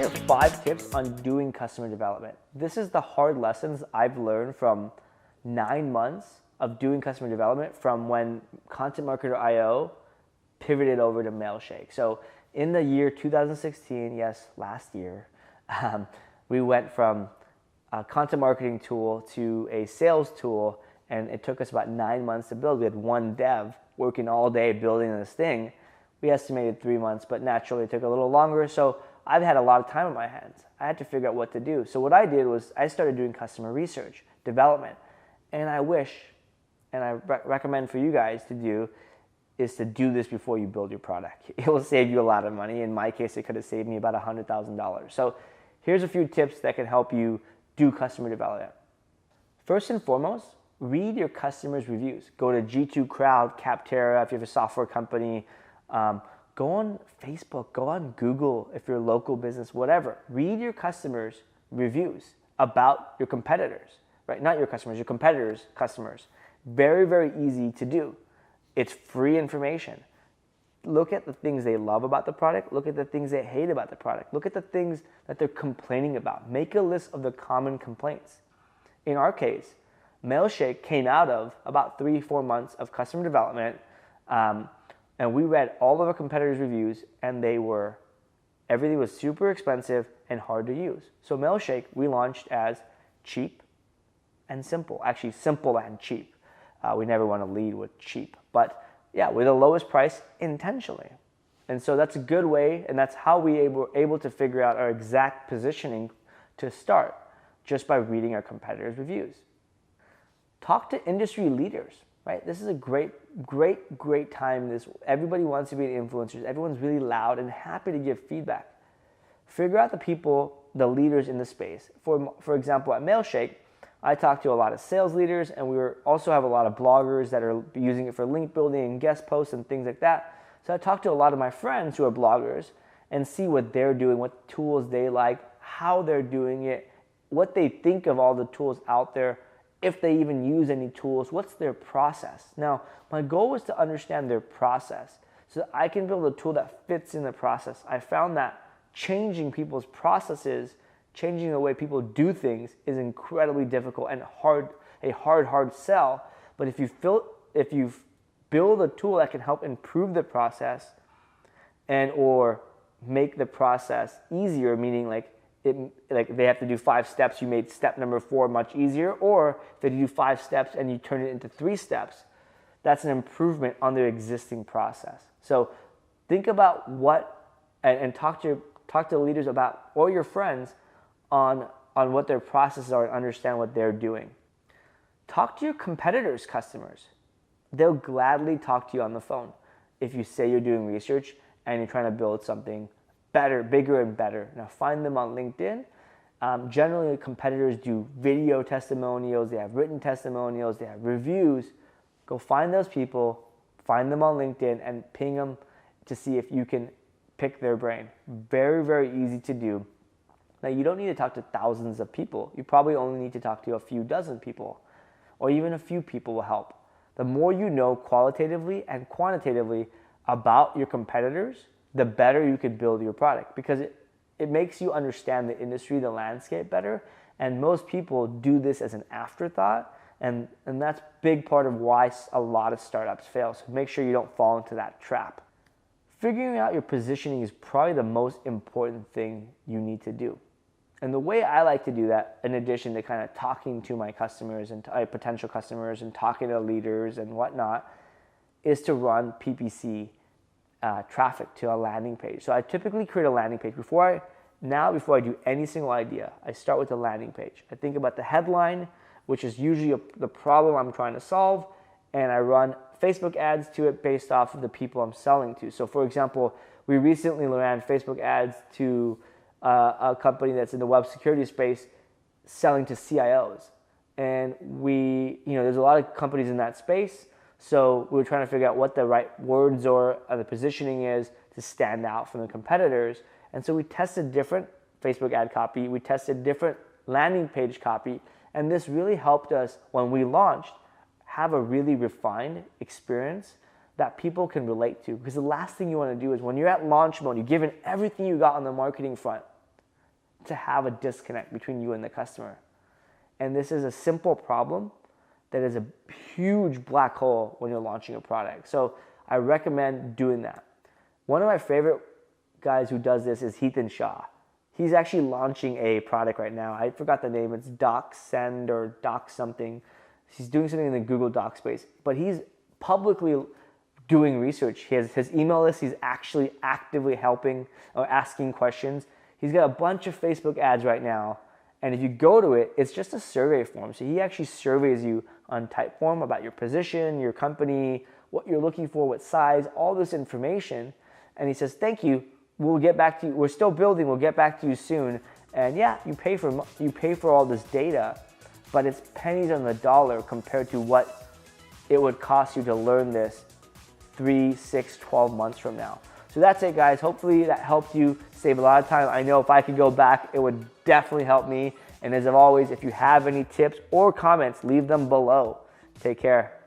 share 5 tips on doing customer development. This is the hard lessons I've learned from 9 months of doing customer development from when Content Marketer IO pivoted over to Mailshake. So in the year 2016, yes, last year, we went from a content marketing tool to a sales tool, and it took us about 9 months to build. We had one dev working all day building this thing. We estimated 3 months, but naturally it took a little longer. So I've had a lot of time on my hands. I had to figure out what to do. So what I did was I started doing customer research, development, and I wish, and I recommend for you guys to do, is to do this before you build your product. It will save you a lot of money. In my case, it could have saved me about $100,000. So here's a few tips that can help you do customer development. First and foremost, read your customers' reviews. Go to G2 Crowd, Capterra, if you have a software company. Go on Facebook, go on Google if you're a local business, whatever. Read your customers' reviews about your competitors, right? Not your customers, your competitors' customers. Very, very easy to do. It's free information. Look at the things they love about the product. Look at the things they hate about the product. Look at the things that they're complaining about. Make a list of the common complaints. In our case, Mailshake came out of about 3-4 months of customer development, and we read all of our competitors' reviews, and everything was super expensive and hard to use. So Mailshake we launched as cheap and simple. Actually, simple and cheap. We never want to lead with cheap, but yeah, we're the lowest price intentionally. And so that's a good way, and that's how we were able to figure out our exact positioning to start, just by reading our competitors' reviews. Talk to industry leaders, right? This is a great time. Everybody wants to be influencers. Everyone's really loud and happy to give feedback. Figure out the people, the leaders in the space. For example, at Mailshake, I talk to a lot of sales leaders, and we also have a lot of bloggers that are using it for link building and guest posts and things like that. So I talk to a lot of my friends who are bloggers and see what they're doing, what tools they like, how they're doing it, what they think of all the tools out there, if they even use any tools, what's their process. Now, my goal was to understand their process so that I can build a tool that fits in the process. I found that changing people's processes, changing the way people do things is incredibly difficult and a hard sell. But if you build a tool that can help improve the process and or make the process easier, meaning like they have to do 5 steps, you made step number 4 much easier, or if they do 5 steps and you turn it into 3 steps, that's an improvement on their existing process. So think about and talk to leaders about, or your friends, on what their processes are and understand what they're doing. Talk to your competitors' customers. They'll gladly talk to you on the phone if you say you're doing research and you're trying to build something better, bigger and better. Now find them on LinkedIn. Generally, competitors do video testimonials, they have written testimonials, they have reviews. Go find those people, find them on LinkedIn, and ping them to see if you can pick their brain. Very, very easy to do. Now, you don't need to talk to thousands of people. You probably only need to talk to a few dozen people, or even a few people will help. The more you know qualitatively and quantitatively about your competitors, the better you could build your product, because it makes you understand the industry, the landscape better. And most people do this as an afterthought, and that's a big part of why a lot of startups fail. So make sure you don't fall into that trap. Figuring out your positioning is probably the most important thing you need to do. And the way I like to do that, in addition to kind of talking to my customers and potential customers and talking to leaders and whatnot, is to run PPC traffic to a landing page. So I typically create a landing page. Before I do any single idea, I start with the landing page. I think about the headline, which is usually the problem I'm trying to solve, and I run Facebook ads to it based off of the people I'm selling to. So for example, we recently ran Facebook ads to a company that's in the web security space selling to CIOs. And there's a lot of companies in that space. So we were trying to figure out what the right words or the positioning is to stand out from the competitors. And so we tested different Facebook ad copy. We tested different landing page copy. And this really helped us, when we launched, have a really refined experience that people can relate to. Because the last thing you want to do is, when you're at launch mode, you've given everything you got on the marketing front, to have a disconnect between you and the customer. And this is a simple problem that is a huge black hole when you're launching a product. So I recommend doing that. One of my favorite guys who does this is Hiten Shah. He's actually launching a product right now. I forgot the name. It's DocSend or Doc something. He's doing something in the Google Doc space. But he's publicly doing research. His email list, he's actually actively helping or asking questions. He's got a bunch of Facebook ads right now. And if you go to it, it's just a survey form. So he actually surveys you on Typeform about your position, your company, what you're looking for, what size, all this information. And he says, thank you. We'll get back to you. We're still building. We'll get back to you soon. And yeah, you pay for all this data, but it's pennies on the dollar compared to what it would cost you to learn this 3, 6, 12 months from now. So that's it, guys. Hopefully that helped you save a lot of time. I know if I could go back, it would definitely help me. And as always, if you have any tips or comments, leave them below. Take care.